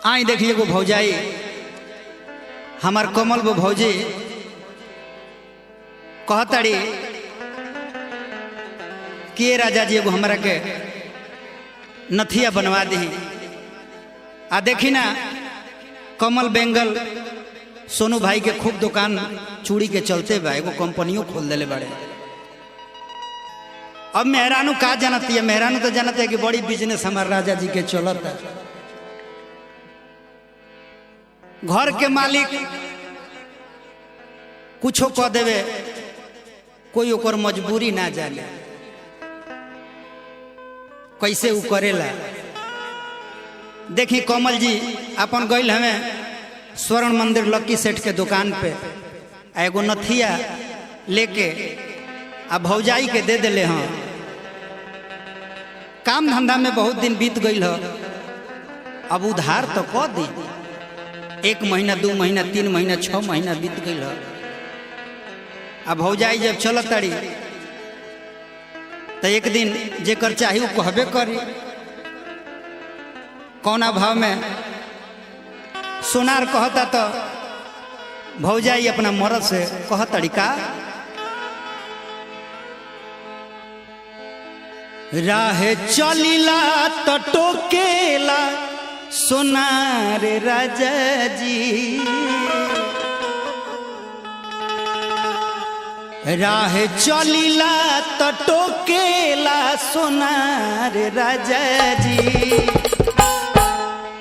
आई देखिए एगो भौजाई हमार कमल वो भौजी कहताड़ी कि राजा जी एगो हमारा के नथिया बनवा दी। आ देखी ना कमल बेंगल सोनू भाई के खूब दुकान चूड़ी के चलते बा, एगो कंपनियों खोल दिले बड़े। अब मेहरानू का जानती है, मेहरानू तो जानते है कि बड़ी बिजनेस हमारे राजा जी के चलता। घर के मालिक कुछो कह देवे, कोई ओकर मजबूरी ना जाने, कैसे उ करेला। देखी कमल जी अपन गइल हमें स्वर्ण मंदिर लक्की सेठ के दुकान पे, एगो नथिया लेके आ भौजाई के दे दिले। हाँ, काम धंधा में बहुत दिन बीत गई हो, अब उधार तो कह दी। 1 महीना 2 महीना 3 महीना 6 महीना बीत गई हो। अब भौजाई जब चलत ताड़ी तो एक दिन जेकर चाही वो कहबे करी। कौना भाव में सोनार कहता तो भौजाई अपना मर्द से कहतड़ी का, राहे चलीला तो टोकेला सोनार राजा जी, राहे चलीला तो टोकेला सोनार राजा जी,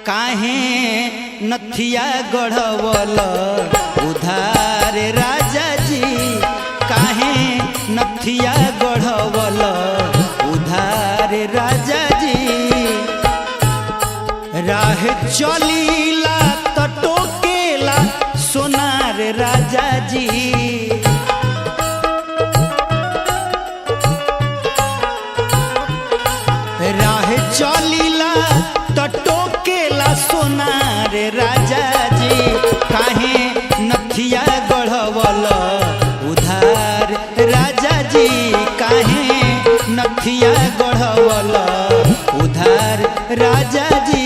काहे नथिया गढ़वल उधार राजा जी, काहे नथिया गढ़वल उधार राजा जी, राह चलीला तो टोकेला सोनार राजा जी, राह चलीला तो टोकेला सोनार राजा जी, काहे नथिया गढ़वल उधार राजा जी, काहे नथिया गढ़वल उधार राजा जी।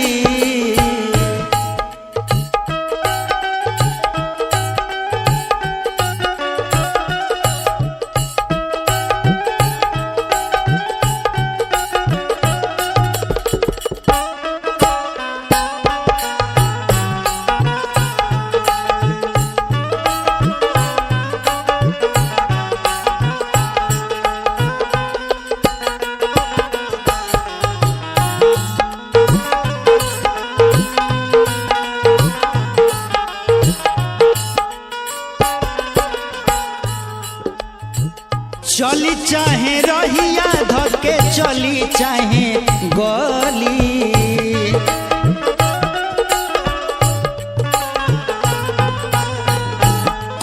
चली चाहे रहिया धके चली चाहे गली,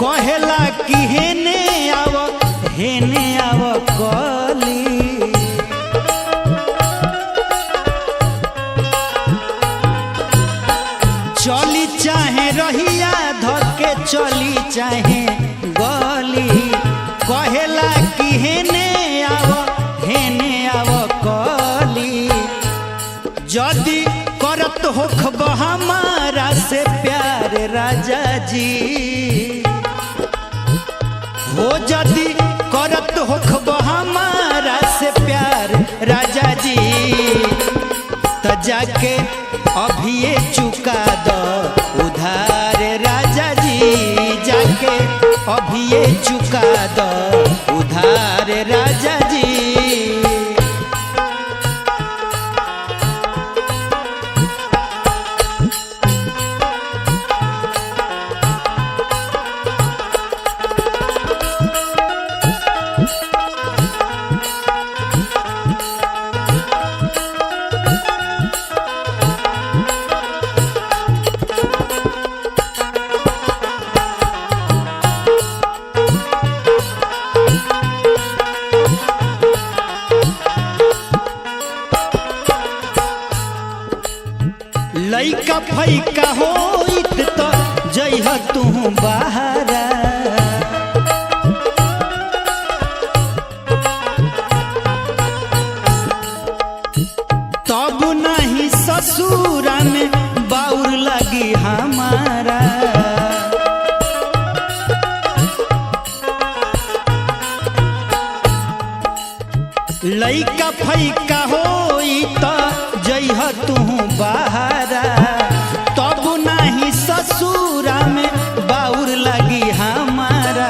कहेला कि हेने आव कली, चली चाहे रहिया धके चली चाहे गली, कहेला कि हेने आव कली, जदि करत होखब हमारा से प्यार राजा जी, हो जदि करत होखब हमारा से प्यार राजा जी, त जाके अभिये चुका दो उधार राजा जी, जाके अभिये चुका दो उधार राजा जी। लइका फैका होइत तो जइह तू बहारा, तब नहीं ससुरा में बाउर लइका होई त जइह तू बहारा तब नाही ससुरा में बाउर लगी हमारा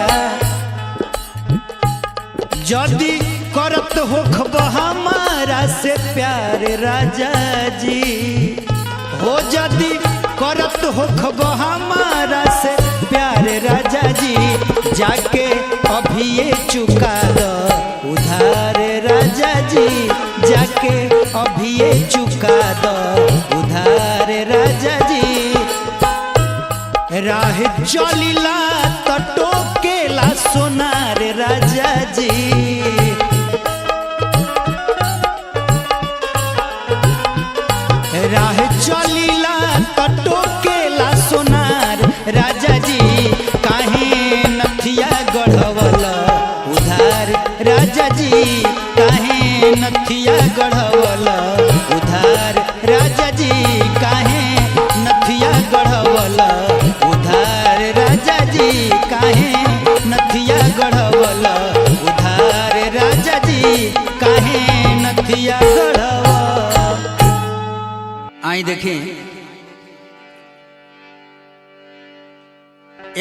जदी करत होखब हमारा से प्यार राजा जी हो जदी करत होखब हमारा से प्यार राजा जी जाके अभी ये चुका दो उधार राजा जी जाके अभी ये चुका दो उधार राजा जी राह चलिला त टोकेला सोनार राजा जी राह चलिला त टोकेला सोनार राजा जी काहे नथिया गढ़वल उधार राजा जी काहे नथिया गढ़वल उधार राजा जी काहे नथिया गढ़वल उधार राजा जी काहे नथिया गढ़वल उधार राजा जी काहे नथिया गढ़वल। आई देखें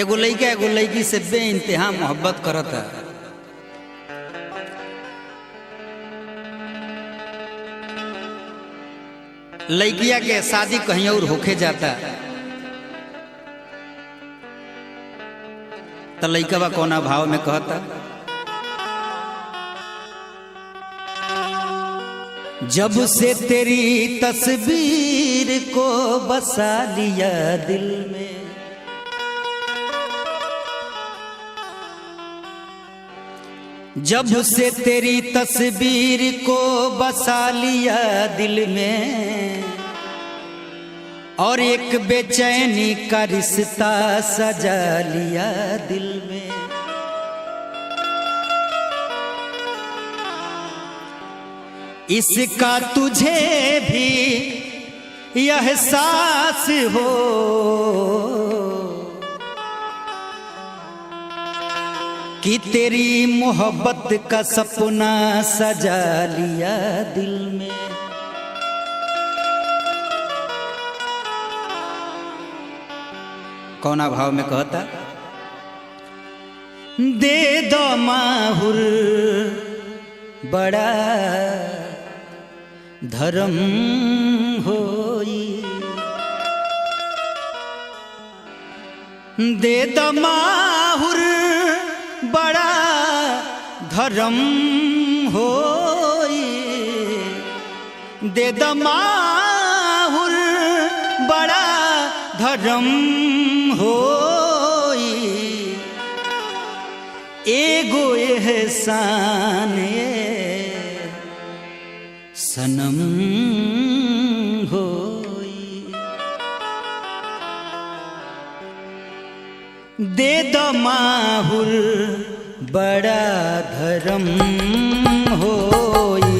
एगो लइका एगो लइकी से बेइंतहा मोहब्बत करता लइकिया के शादी कहीं और होके जाता तो लइकवा कोना भाव में कहता जब से तेरी तस्वीर को बसा लिया दिल में जब से तेरी तस्वीर को बसा लिया दिल में और एक बेचैनी का रिश्ता सजा लिया दिल में इसका तुझे भी यह एहसास हो कि तेरी मोहब्बत का सपना सजा लिया दिल में कौना भाव में कहता दे दो माहुर बड़ा धर्म होई दे दो माहुर बड़ा धर्म होई दे दो माहुर बड़ा धर्म होई एगो एहसान सनम होई दे दो माहुर बड़ा धर्म होई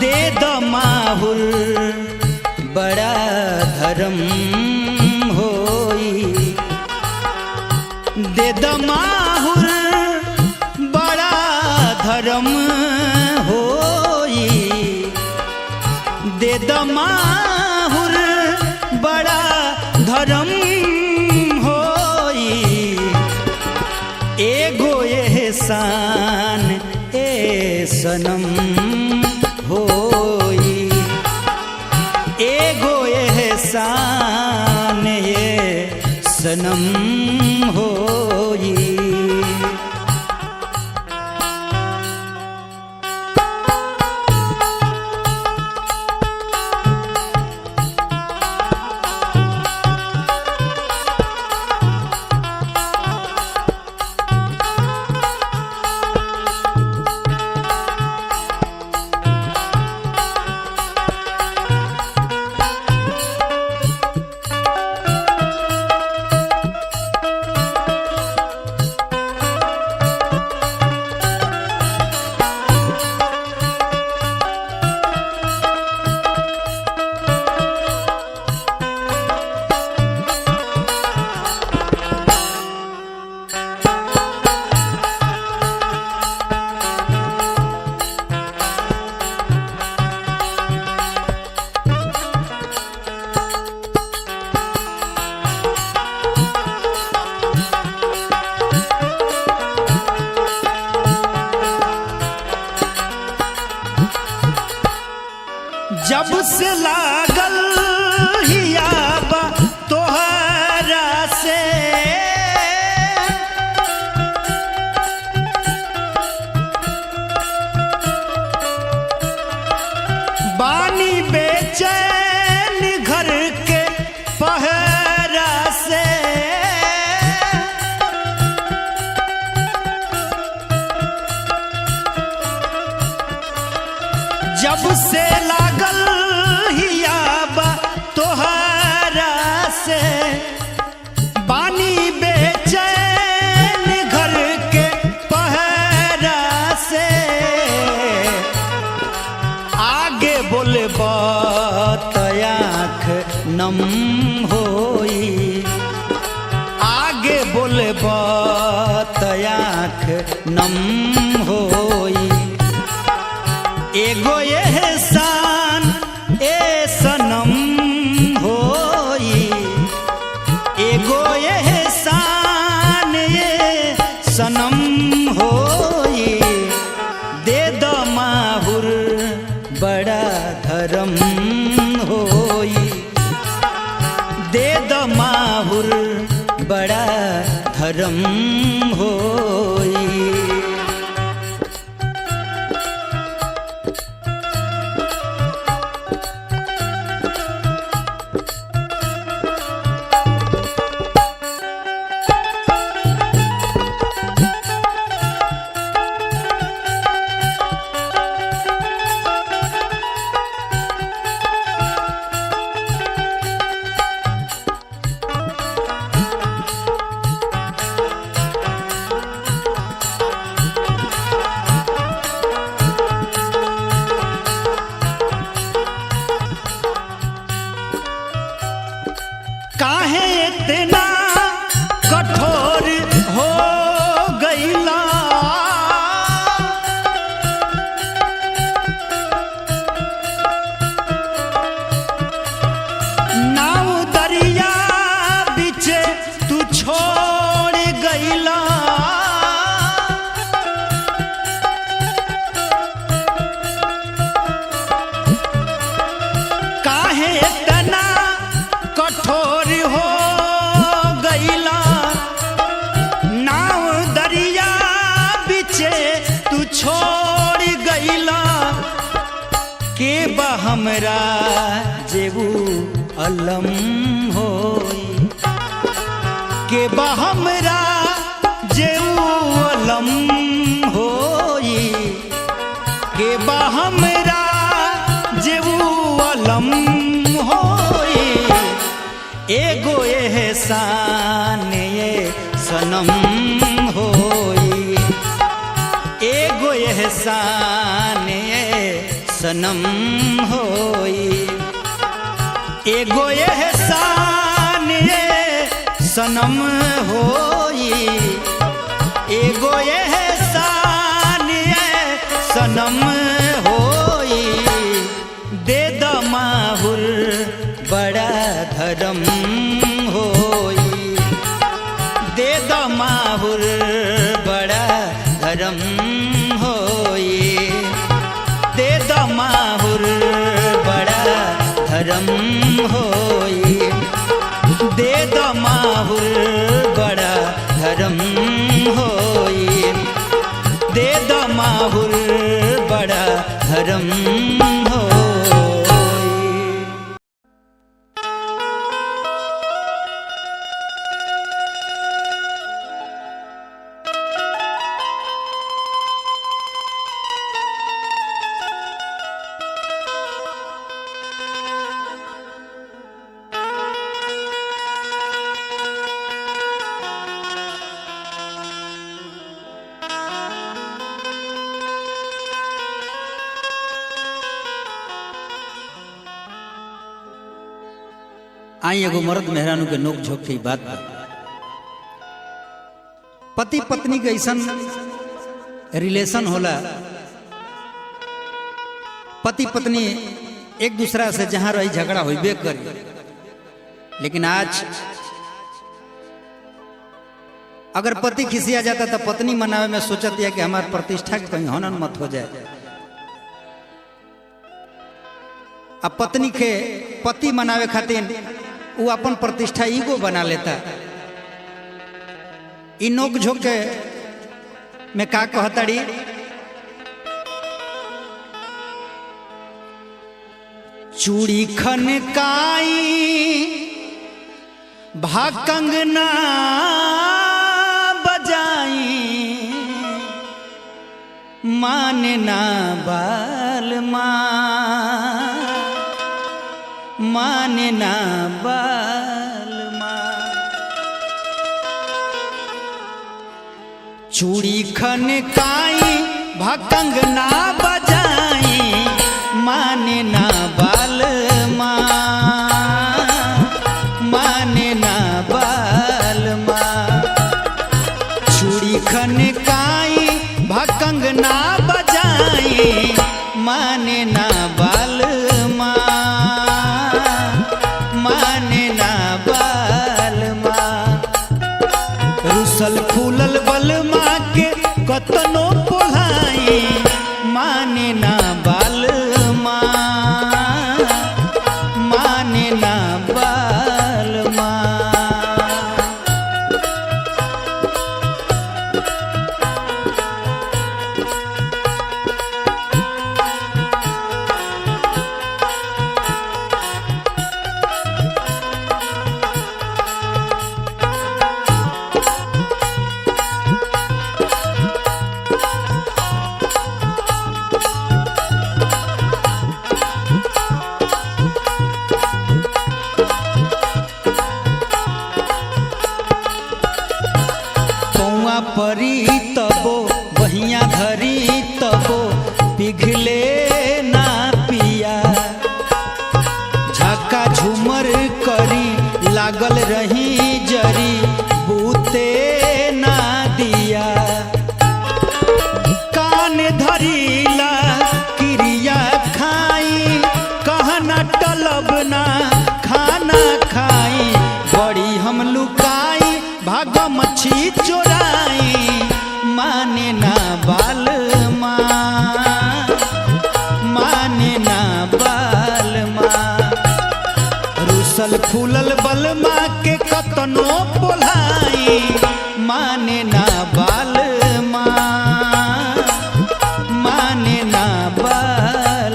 दे दो माहुर बड़ा धर्म होई दे दो माहुर बड़ा धर्म होई दे दो माहुर बड़ा धर्म होई एगो एहसान ए सनम होई एगो एहसान ए सनम होई जब से लागल हियाबा तोहरा से बानी बेचैन घर के पहरा से जब से लागल हियाबा तोहरा से बानी बेचैन घर के पहरा से आगे बोले बात आँख नम होई आगे बोले बात आँख नम होई एगो एहसान ए सनम होई एगो एहसान ए सनम होई दे द माहुर बड़ा धर्म होई दे द माहुर बड़ा धर्म होई काहे इतना कठोर हो गईला नाव दरिया बीचे तू छोड़ गईला काहे इतना कठोर हो गईला नाव दरिया बीचे तू छोड़ गईला के बा हमरा जेबू अलम होई के बा हमरा जेबू अलम होई के बा हमरा जेबू अलम होई एगो एहसान ये सनम होई एगो एहसान ये सनम होई एगो एहसान ये सनम होई एगो एहसान ये सनम होई दे द माहुर बड़ा धर्म होई दे द माहुर बड़ा धर्म होई दे द माहुर बड़ा धर्म होई दे द माहुर बड़ा धर्म होई दे द माहुर बड़ा धर्म होई आई एगो मर्द मेहरानू के नोक झोंक की बात बा। पति पत्नी के ऐसा रिलेशन होला, पति पत्नी एक दूसरा से जहां रही झगड़ा होइबे करी, लेकिन आज अगर पति खिसिया जाता तो पत्नी मनावे में सोचती है कि हमारी प्रतिष्ठा की कहीं हनन मत हो जाए। अब पत्नी के पति मनावे खातिर वो अपन प्रतिष्ठा ईगो बना लेता। इ नोक झोंक के में का कहताड़ी, चूड़ी खनकाई भाकंगना बजाई माने ना बाल माने ना बाल चूड़ी खनकाई भाकंगना बजाई माने ना बाल माने ना बाल चूड़ी खनकाई भाकंगना बजाई माने ना बाल माने ना बाल रुसल फूलल बलमा के कतनो पोलाई माने ना बाल माने ना बाल परी तबो बहिया धरी तबो पिघले ना पिया झक्का झूमर करी लागल रही जरी बूते ना दिया कान धरीला क्रिया खाई कहना टलब ना खाना खाई बड़ी हम लुकाई भाग मच्छी चोराई माने ना बाल माने ना बाल रुसल फूलल बलमा के कतनो पोलाई माने ना बाल माने ना बाल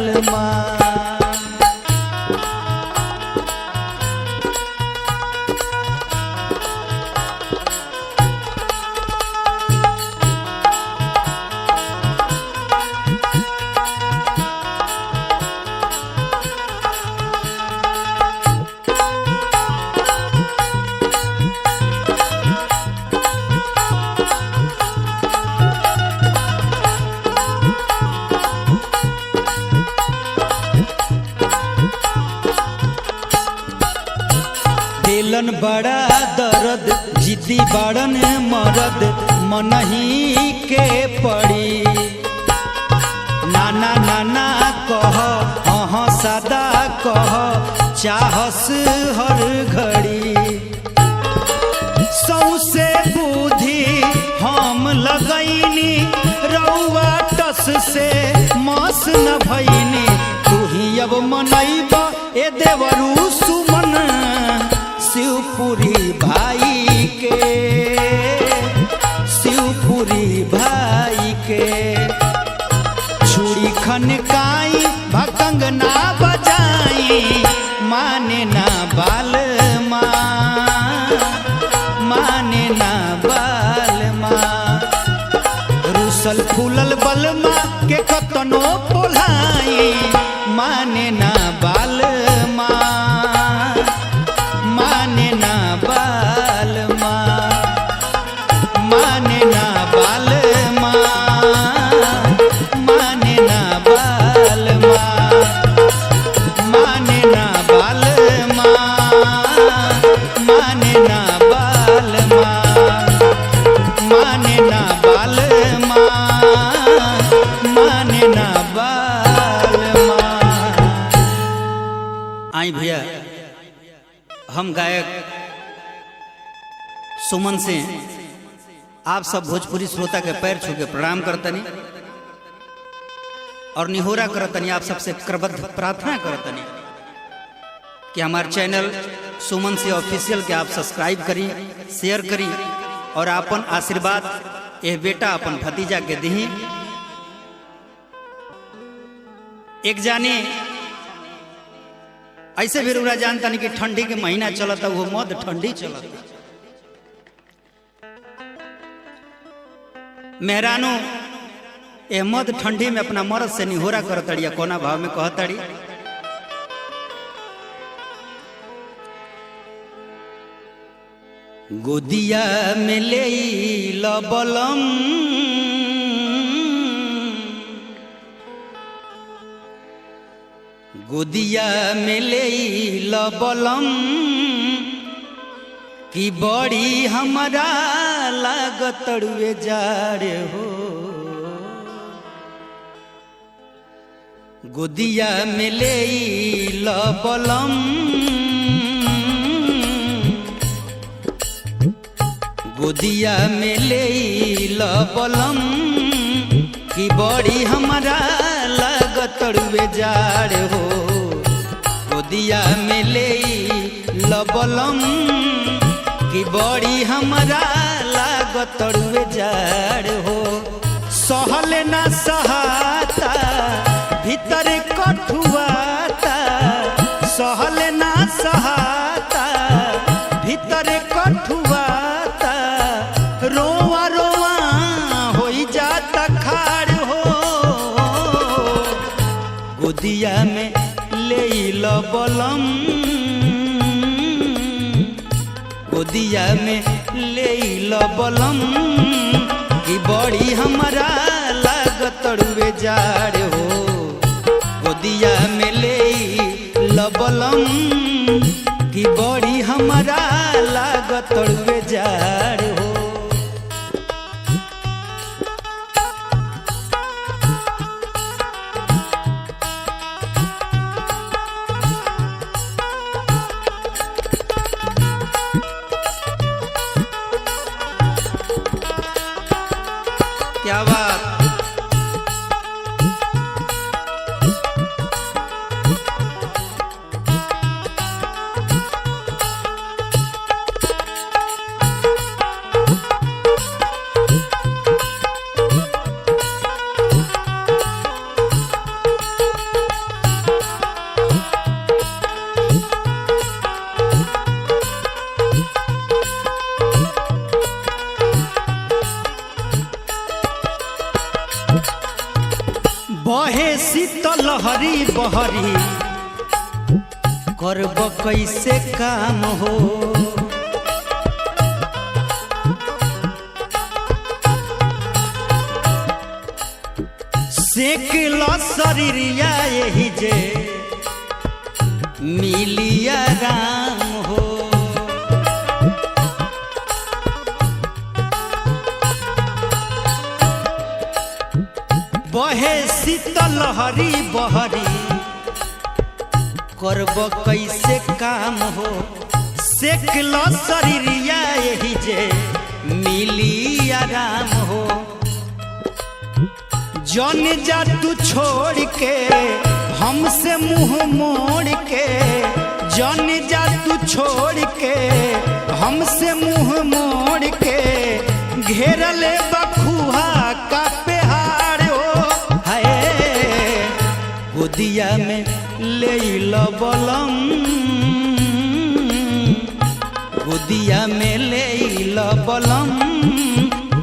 देलन बड़ा दर्द जिद्दी बड़न मरद मनही के पड़ी नाना नाना कह अहाँ सदा कह चाहस हर घड़ी सौसे बुद्धि हम लगैनी रउआ टस से मस न भैनी तू ही अब मनैब ए देवरू सुमन शिवपुरी भाई के छुरी खनकाई भकंगना बजाई माने ना बाल माने ना बाल रुसल फूलल बलमा के कतनो पोलाई माने ना बाल माने ना बाल माने ना बाल माने ना बाल माने ना बाल माने ना बाल माने ना बाल माने ना बाल आई भैया हम गायक सुमन से आप सब भोजपुरी श्रोता के पैर छू के प्रणाम करतनी और निहोरा करतनी, आप सबसे करबद्ध प्रार्थना करतनी कि हमारे चैनल सुमन से ऑफिशियल के आप सब्सक्राइब करी, शेयर करी और अपन आशीर्वाद ये बेटा अपन भतीजा के दी। एक जाने ऐसे भी रूरा जानता नहीं कि ठंडी के महीना चलता, वो मद ठंडी चलता। मेहरानो ए मद ठंडी में अपना मर्द से निहोरा करतड़ी, कोना भाव में कहतड़ी, गोदिया में ले लबलम, गोदिया में ले लबलम, कि बड़ी हमारा लागतड़ुए जाड़े हो। गोदिया में ले लबलम, गोदिया में ले लबलम, कि बड़ी हमारा लागतड़ुए जाड़ हो। गोदिया में ले लबलम, कि बड़ी हमारा लागतड़ुए जाड़ हो। सहल ना सहाता भीतर कठुआता, सहल ना सहाता भीतर कठुआता, रोआ रोआ हो जाता खाड़ हो। गोदिया में ले लबलम, गोदिया में ले लबलम, कि बड़ी हमारा लागतड़ुए जाड़ हो। गोदिया में ले लबलम, कि बड़ी हमारा लागतड़ुए जाड़ हो। क्या बात। बहे शीतल लहरी बहरी, करब कैसे काम हो। सेक लो शरीरिया यही जे मिलिया राम हो। बहे शीतल लहरी बहरी, करब कैसे काम हो। सेक लो शरीरिया यही जे मिली आराम हो। जन जा तू छोड़ के हमसे मुंह मोड़ के, जन जा तू छोड़ के हमसे मुंह मोड़ के, घेरले बखुहा का पेहाड़ हो। हाय गोदिया में ले लबलम, गोदिया में ले लबलम,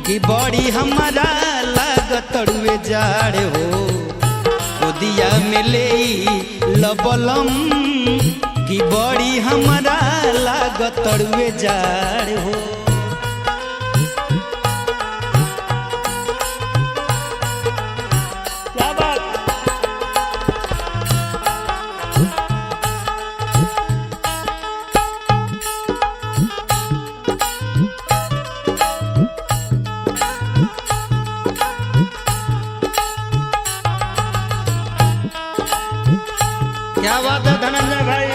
कि बड़ी हमारा लागतड़ुए जाड़ हो। गोदिया में ले लबलम, कि बड़ी हमारा लागतड़ुए जाड़ हो। क्या बात है धनंजय भाई।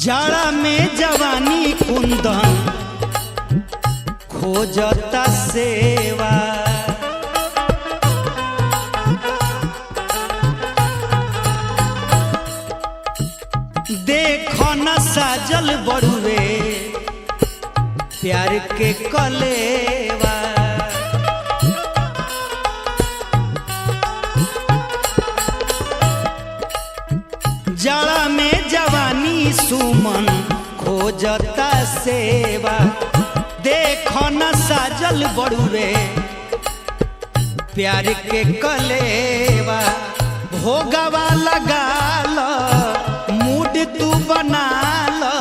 जाड़ा में जवानी कुंदन खोजता सेवा, देखो न साजल बड़ुए प्यार के कलेवा। जाड़ा में जवानी सुमन खोजता सेवा, देखो न साजल बड़ुए प्यार के कलेवा। भोगवा लगा लो मूड तू बना लो,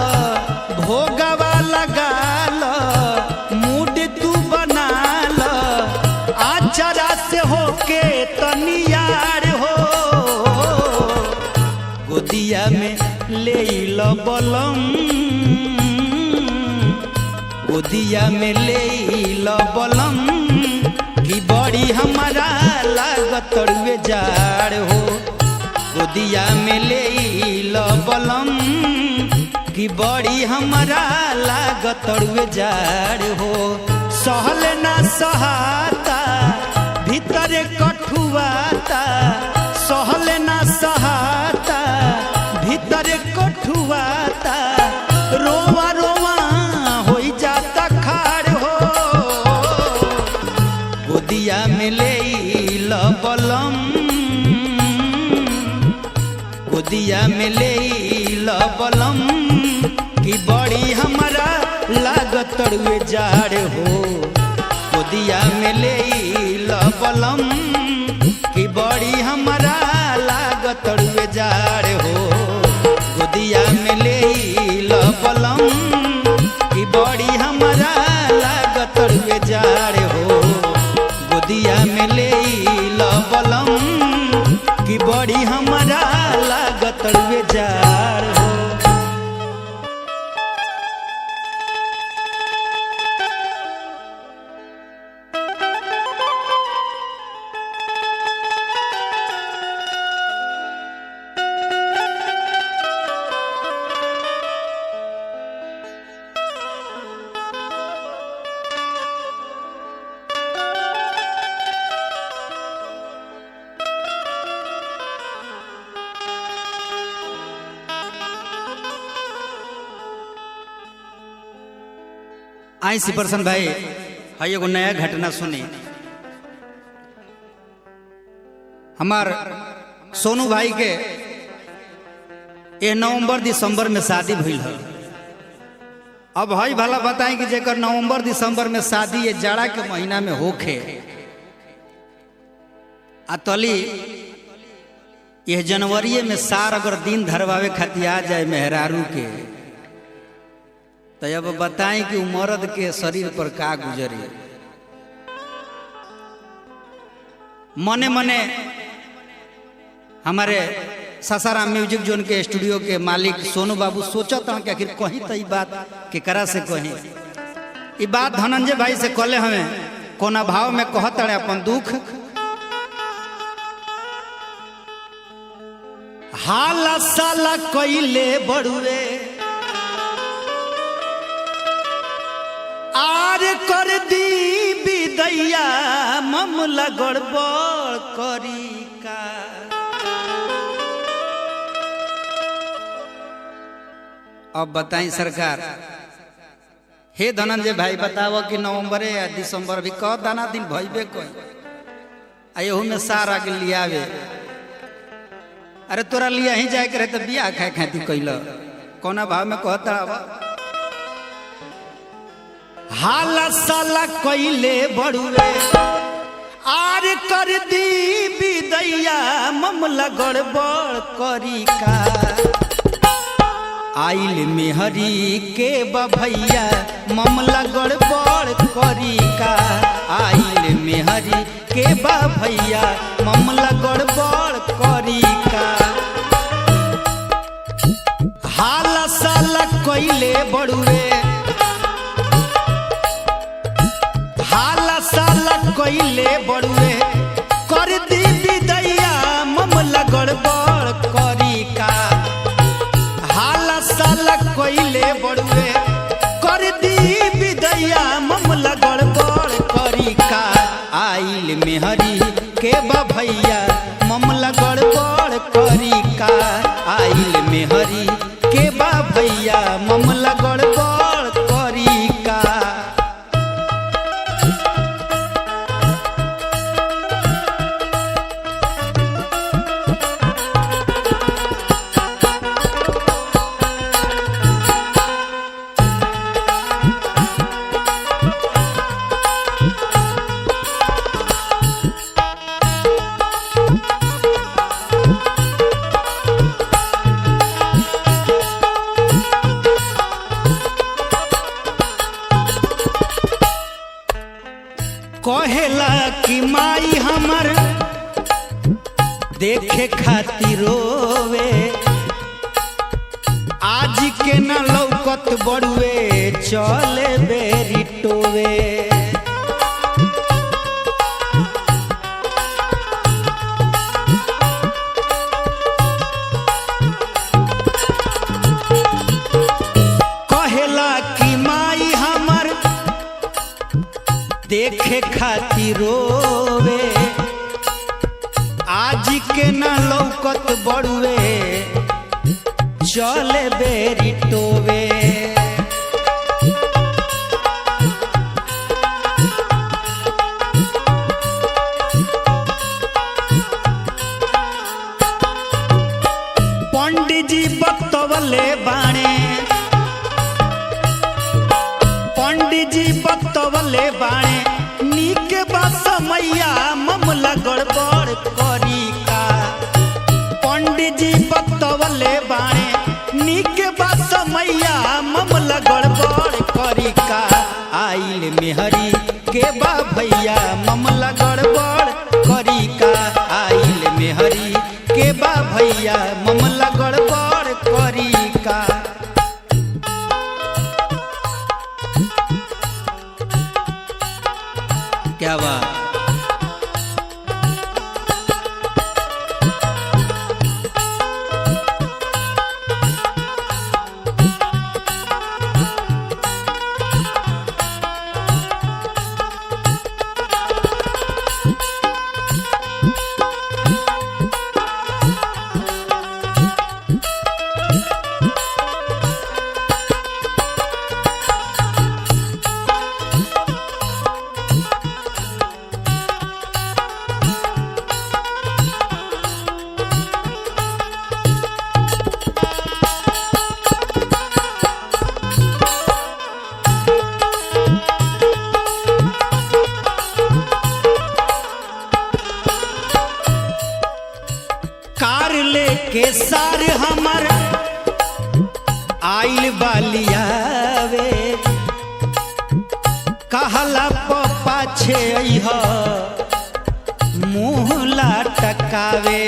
भोगवा लगा लो मूड तू बना लो, आचरा से होके तनियार हो, गोदिया में ले लो बलम, गोदिया में ले लो बलम, कि बड़ी हमारा लागत रुए जाड़ हो, गोदिया में ले लो बलम, कि बड़ी हमारा लागत रुए जाड़ हो। सहल ना सहाता भीतर कठुआता, सहल ना सहाता भीतर कठुआता, रोवा रोवा हो जाता खाड़ हो, गोदिया में ले लो बलम, गोदिया में ले लो बलम, कि बड़ी हमारा लागत रुए जाड़ हो, गोदिया में ले लो बलम, कि बड़ी हमारा लागत रुए जाड़ हो, गोदिया में ले लो बलम, कि बड़ी हमारा लागत रुए जाड़ हो, गोदिया में ले लो बलम, कि बड़ी हमारा लागत रुए जाड़ हो। आई सी परसन भाई हाई एगो नया घटना सुनी। हमार सोनू भाई के ये नवंबर दिसंबर में शादी भइल है। अब हई भला बताएं कि जेकर नवंबर दिसंबर में शादी ये जाड़ा के महीना में होखे आ तली यह जनवरी में सार अगर दिन धरवावे खातिर आ जाए मेहरारू के, तो अब बताएं कि मर्द के शरीर पर का गुजरी। मने मने हमारे सासाराम म्यूजिक जोन के स्टूडियो के मालिक सोनू बाबू सोचत हूँ कि आखिर कहीं तो बात केकरा से कहीं। ये बात धनंजय भाई से कहले हमें कोना भाव में कहत रहे अपन दुख। हाला साला कइले बड़ुए आर कर दी विदैया मामला गड़बड़ करी का। अब बताई सरकार, हे धनंजय भाई बताओ कि नवंबर या दिसंबर भी कह दाना दिन भइबे कोई आयो में सारा के लियावे। अरे तोरा लिया ही जाए करे तो बियाह खाए खाती कैल कोना भाव में कहता हाला साला कैले बड़ुए आर कर दी विदैया मामला गड़बड़ करी का। आइल मेहरी के बभैया मामला गड़बड़ करी का। आइल मेहरी के बभैया मामला गड़बड़ करी का। हाला साला कैले बड़ुए हाला साला कैले बड़ुए कर दी विदैया मामला गड़बड़ करी का। हाला साला मेहरी के बा भैया मामला गड़बड़ करी का। आइल मेहरी के बा भैया मामला गड़बड़ करी का। कहेला कि माई हमर देखे खातिर रोवे, आज के न लौकत बड़ुए चले बेरी टोवे। कहेला कि माई हमर देखे खातिर रोवे, आज के न लौकत बड़ुए चले बेरी टोवे। पंडित जी बतवले बाणे, पंडित जी बतवले बाणे नीक बा समैया मामला गड़बड़ करी का। पंडित जी बतवले बाणे नीक बा समैया मामला गड़बड़ करी का। आइल मेहरी के बा भैया मामला गड़बड़ करी का। आइल मेहरी के बा भैया मामला गड़बड़ करी का। क्या बात। कार लेके सार हमर आइल बालियावे, कहला पाछे अइह मुँह लटकावे।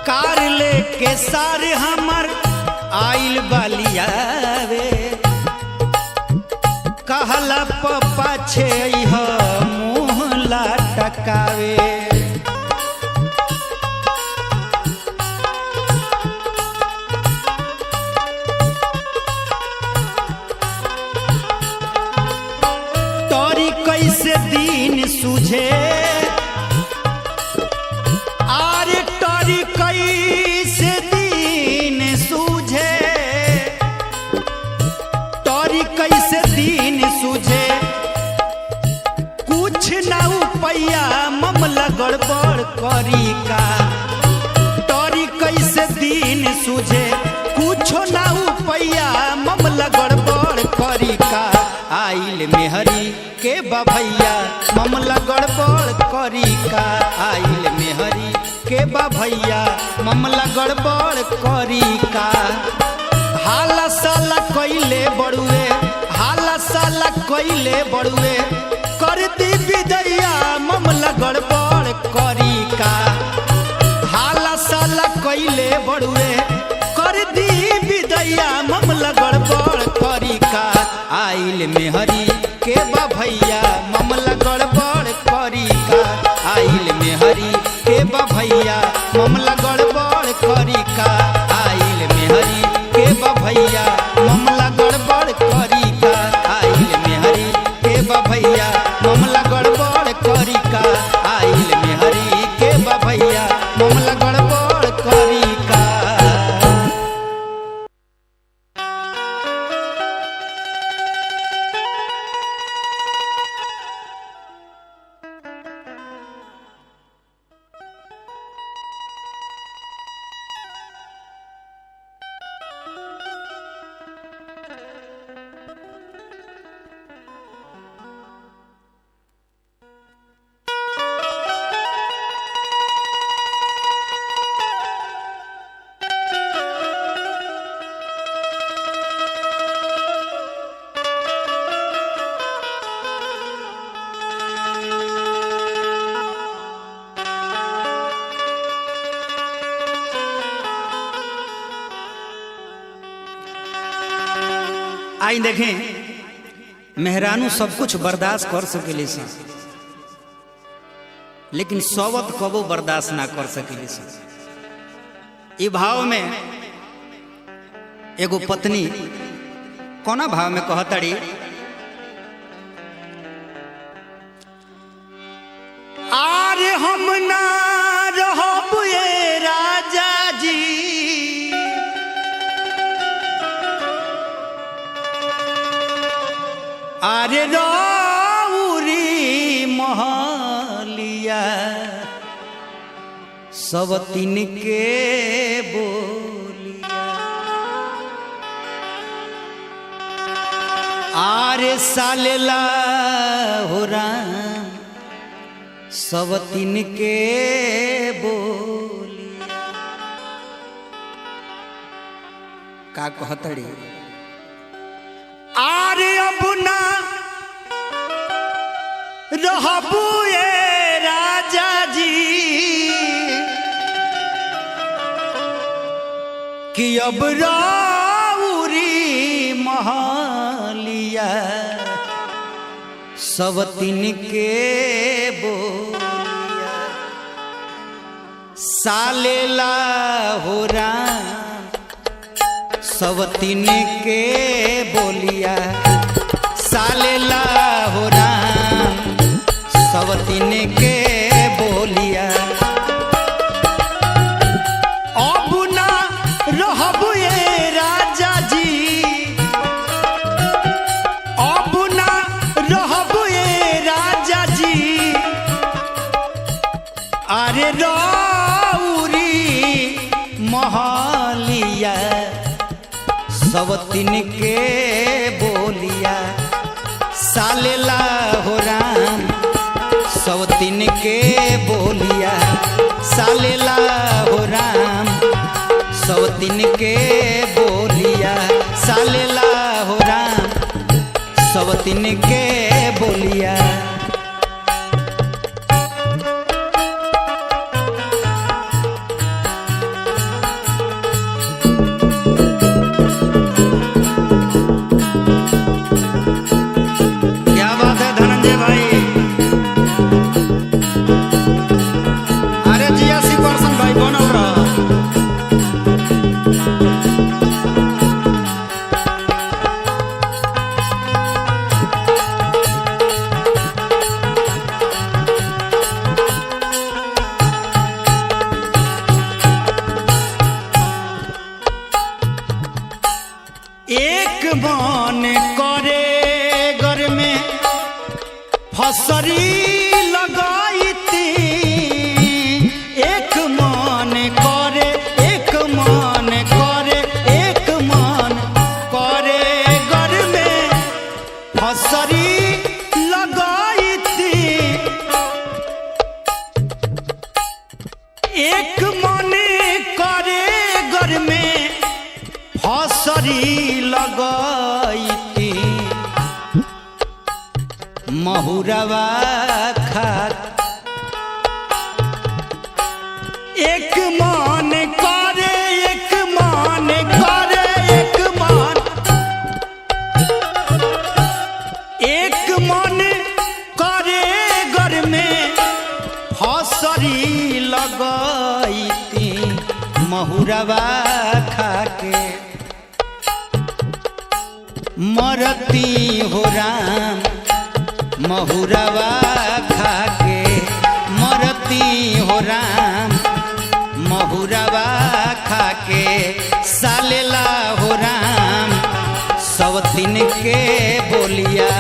कार लेके सार हमर आइल बालियावे, कहला पाछे अइह मुँह लटकावे। तोरी कैसे दिन सूझे, आरे तोरी कैसे दिन सूझे, तोरी कैसे दिन सूझे, कुछ ना उपैया मामला गड़बड़ करी का। तोरी कैसे दिन सूझे, कुछ ना उपैया मामला गड़बड़ करी का। आइल मेहरी के बा भैया मामला गड़बड़ करी का। आइल मेहरी के बा भैया मामला गड़बड़ करी का। हाला साला कइले बड़ुए, हाला साला कइले बड़ुए, कर दी विदैया मामला गड़बड़ करी का। हाला साला कइले बड़ुए, कर दी विदैया मामला गड़बड़ करी का। आइल मेहरी के बा भैया मामला गड़बड़ करी का। आइल मेहरी के बा भैया मामला गड़बड़ आई देखें मेहरानू सब कुछ बर्दाश्त कर सकेली सन, लेकिन सौवत कबो बर्दाश्त ना कर सकेली सन। ई भाव में एगो पत्नी कोना भाव में कहतड़ी, आरे हम ना रहब ये राजा जी, आरे रौरी महलिया सब तीन के बोलिया, आरे सालेला हो राम सब तीन के बोलिया। का कहतड़ी, आरे अब ना रहबू ये राजा जी, कि अब रौरी महलिया सब तीन के बोलिया, सालेला हो राम सब तीन के बोलिया, सालेला हो राम सब तीन के बोलिया। अब ना रहब ये राजा जी, अब ना रहब ये राजा जी, अरे रौरी महलिया सब तीन के बोलिया, सालेला हो राम सब तीन के बोलिया, सालेला हो राम सब तीन के बोलिया, सालेला हो राम सब तीन के बोलिया। क्या बात है धनंजय भाई, अरे जी 80% भाई बनल रहा। एक मन करे घर में फसरी लगाईती, एक मन करे, एक मन करे, एक मन करे घर में फसरी लगाईती, एक मन करे घर में फसरी लगाईती, महुरवा खात एक मन करे, एक मन करे, एक मन, एक मन करे घर में फसरी लगाईती, महुरवा खाके मरती हो राम महुरवा खाके मरती हो राम महुरवा खाके, सालेला हो राम सब तीन के बोलिया।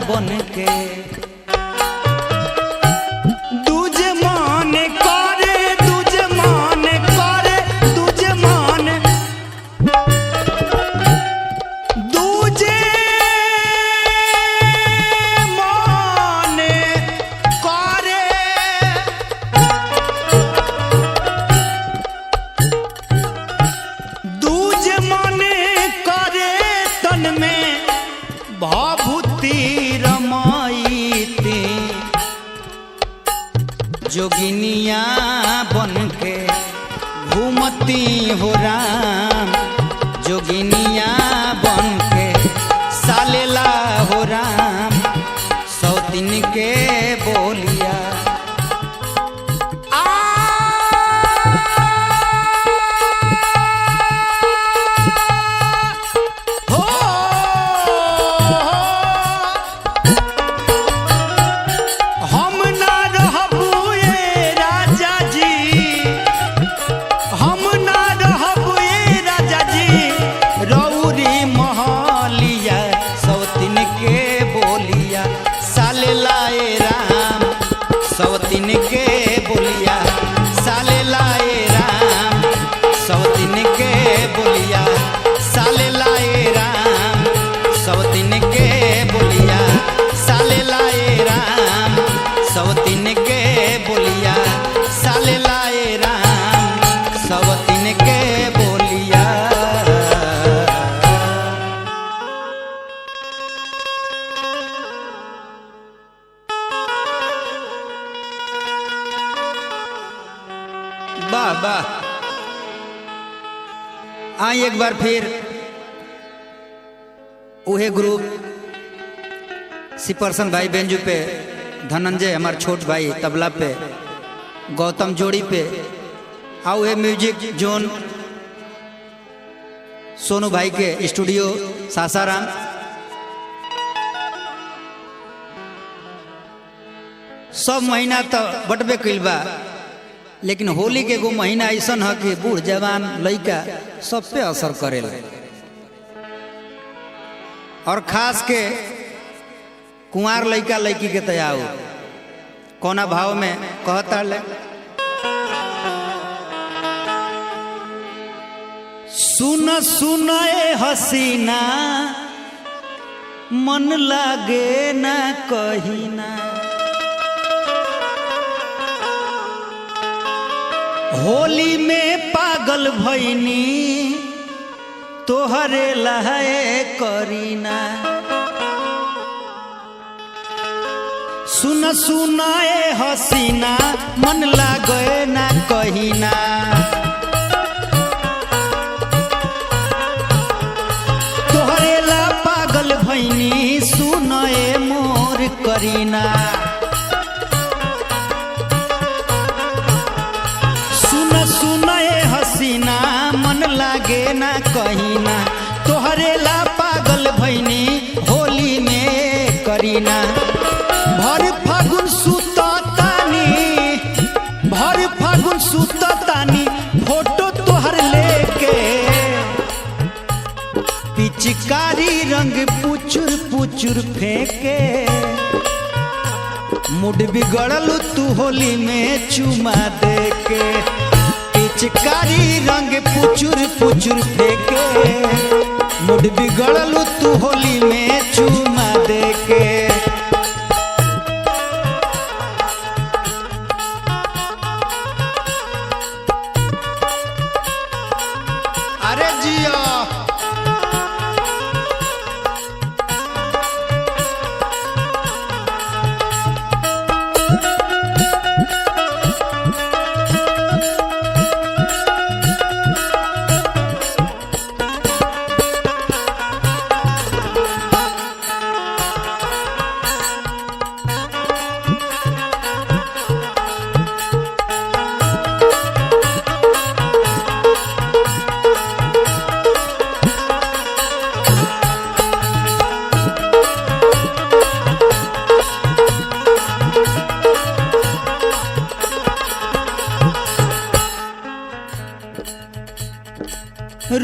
बन के दूजे मन करे दूजे मन करे दूजे मन दूजे मन करे दूजे मन करे तन में भाभूति रमाईती जोगिनिया बन के घूमती हो राम जोगिनिया बन के सालेला हो राम सौतिन के बोलिया सवतिन के बोलिया साले लाए राम सवतिन के बोलिया साले लाए राम सवतिन के बोलिया साले लाए राम सवतिन के बोलिया साले लाए राम सवतिन के बोलिया वाह वाह। आई एक बार फिर उहे ग्रुप सिपर्सन भाई बेंजू पे धनंजय हमारे छोट भाई तबला पे गौतम जोड़ी पे आओ है म्यूजिक जोन सोनू भाई के स्टूडियो सासाराम सब महीना तो बटबे कइल बा लेकिन होली के एगो महीना ऐसा है कि बूढ़ जवान लड़का सब पे असर करेला और खास के कुंवार लड़का लड़की के तयाव कोना भाव में कहता ले सुन सुन ए हसीना मन लागे ना कहीं ना होली में पागल भैनी तोहरे लहे करीना सुन सुनाए हसीना मन लागे ना कहीना तोहरे ला पागल भैनी सुनाए मोर करीना सुनाए हसीना मन लागे ना कहीना तोहरे ला पागल भैनी होली में करीना भर फागुन सुततानी फोटो तोहर लेके पिचकारी रंग पुचुर पुचुर फेंके मुड बिगड़ल तू होली में चुमा देके पिचकारी रंग पुचुर पुचुर फेंके मुड बिगड़ल तू होली में चुमा देके अरे जिया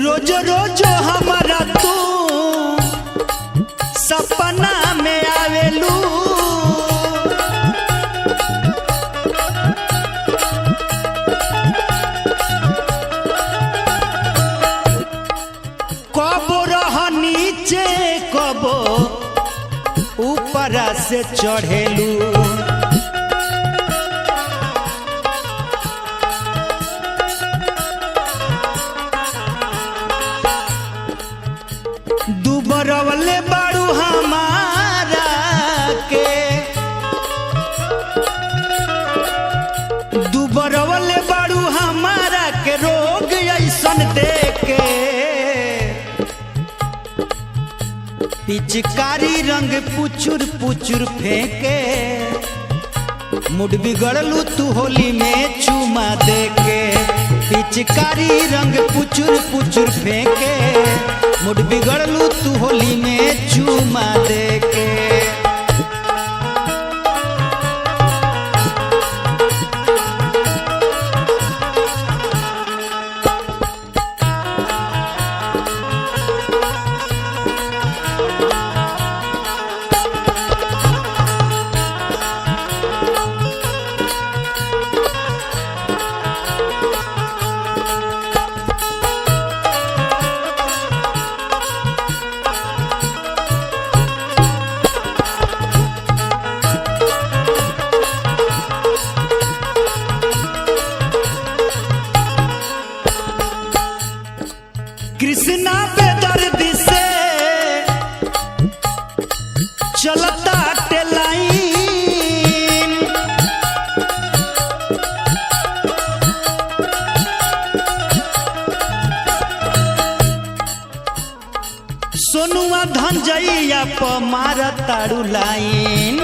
रोजो रोजो हमारा तू सपना ऊपरा से चढ़ेलू। दुबरवले बाड़ू हमारा के, दुबरवले बाड़ू हमारा के रोग ऐसन देके। पिचकारी रंग पुचुर पुचुर फेंके, मुड बिगड़लू तू होली में चुमा देके। पिचकारी रंग पुचुर पुचुर फेंके, मुड बिगड़लू तू होली में चुमा देके। कृष्णा पे दर्द से चलता टेलाइन, सोनुआ धंजैया प मार तारू लाइन।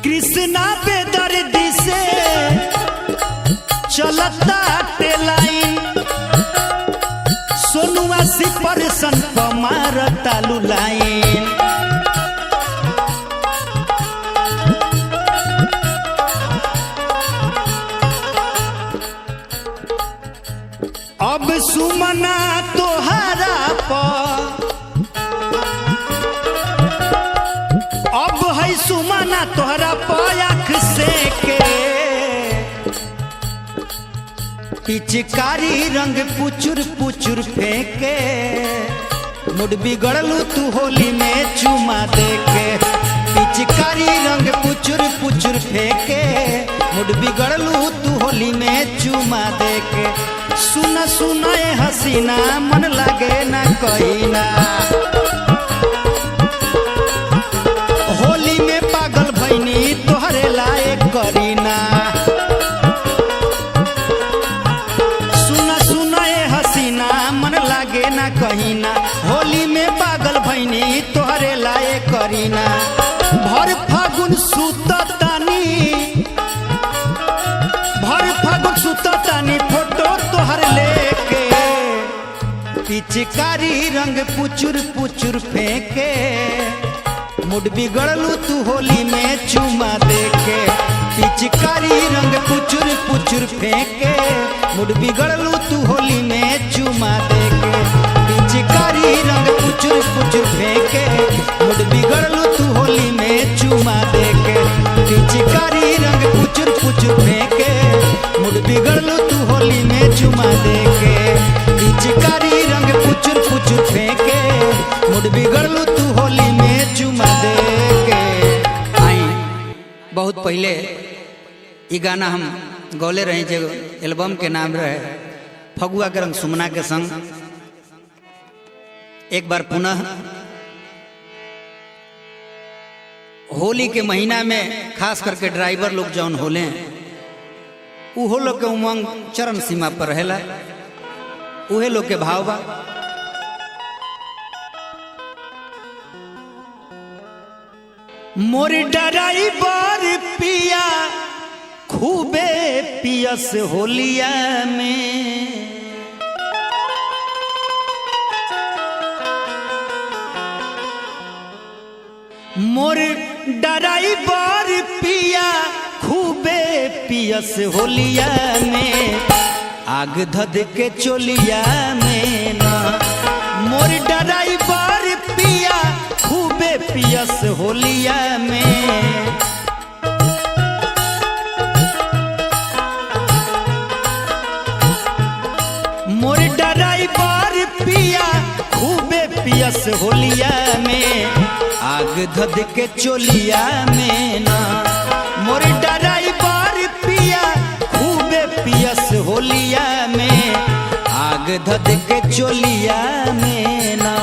कृष्णा पे दर्द से चलता टेलाइन, सोनुआ सिपर सन पमार तालू लाइन। अब सुमना तोहरा पर, अब है सुमना तोहरा पायख से के। पिचकारी रंग पुचुर पुचुर फेंके, मुड बिगड़लू तू होली में चुमा देके। पिचकारी रंग पुचुर पुचुर फेंके, मुड बिगड़लू तू होली में चुमा देके। सुना सुना ए हसीना मन लागे ना कहीना, होली में पागल भैनी तोहरे लायक करीना। सुना सुना ए हसीना मन लागे ना कहीना, होली में पागल भैनी तोहरे लायक करीना। भर फागुन सुततानी, भर फागुन सुततानी फोटो तोहर लेके। पिचकारी रंग पुचुर पुचुर फेंके, मुड बिगड़लू तू होली में चुमा देके। पिचकारी रंग पुचुर पुचुर फेंके, मुड बिगड़लू तू होली में चुमा देके। पिचकारी रंग पुचुर पुचुर फेंके, मुड बिगड़लू तू होली में चुमा देके। पिचकारी रंग पुचुर पुचुर फेंके, मुड बिगड़लू तू होली में चुमा देके। पिचकारी रंग पुचुर पुचुर फेंके, मुड बिगड़लू तू होली में चुमा देके। आई बहुत पहले ये गाना हम गौले रहे जो एल्बम के नाम रहे फगुआ के रंग सुमना के संग। एक बार पुनः होली के महीना में खास करके ड्राइवर लोग जौन होले उहो लोग के उमंग चरम सीमा पर रहेला, उहे लोग के भाव बा। मोर ड्राइवर पिया खूबे पियस होलिया में, मोर ड्राइवर पिया खूबे पियस होलिया में। आग धद के चोलिया में ना, मोर ड्राइवर पिया खूबे पियस होलिया में। मोर ड्राइवर पिया खूबे पियस होलिया में आग धध के चोलिया में ना। मोर ड्राइवर पिया खूबे पियस होलिया में आग धध के चोलिया में ना।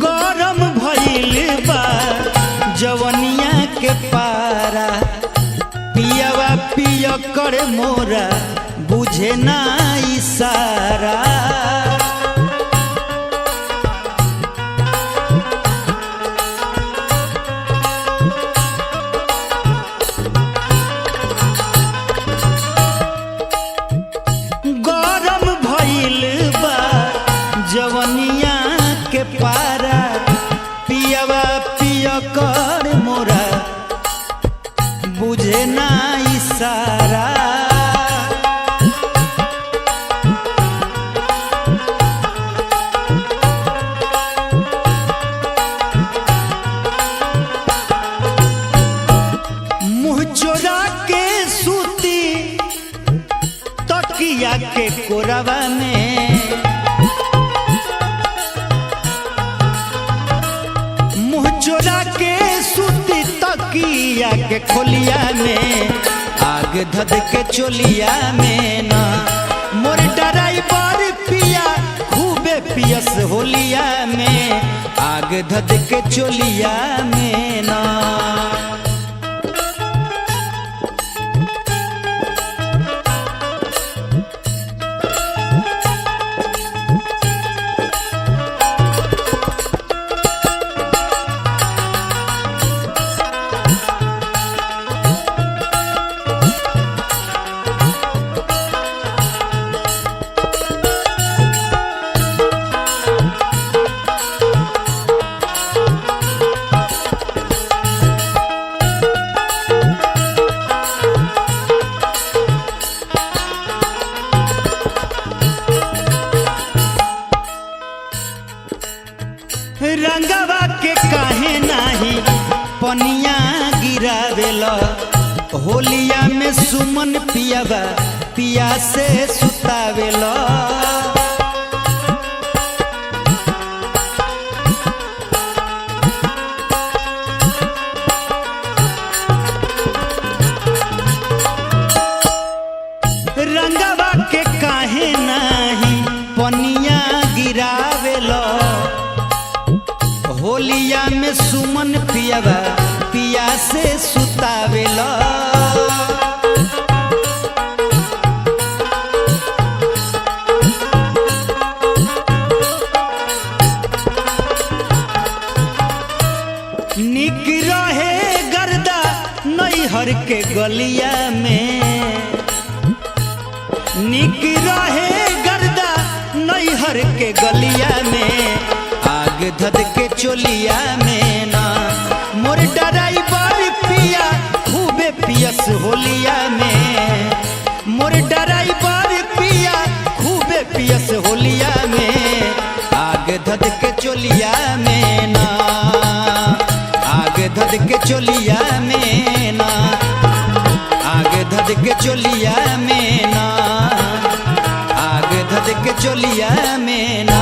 गरम भइल बा जवनिया के पारा पियवा पिय कर मोरा बुझे ना इशारा। गरम भइल बा जवनिया के पारा पियवा पिय कर मोरा बुझे ना इशारा। मुँह चोरा के सूती तकिया के कोरवा में चोरा के सूती तकिया के खोलिया में आग धध के चोलिया में ना। मोर ड्राइवर पिया खूबे पियस होलिया में आग धध के चोलिया में ना। रंगवा के काहे नाही पनिया गिरावेला होलिया में सुमन पियावा पिया से सुतावेला। रंगवा के काहे नाही पनिया गिरावेला होलिया में सुमन पियावा पिया से सुतावेला। निक रहे गर्दा नैहर के गलिया में निक रहे गर्दा नैहर के गलिया में आग धध के चोलिया में ना। मोर ड्राइवर पिया खूबे पियस होलिया में मोर ड्राइवर पिया खूबे पियस होलिया में आग धध के चोलिया में ना। आग धध के चोलिया में ना। आग धध के चोलिया में ना। आग धध के चोलिया में ना।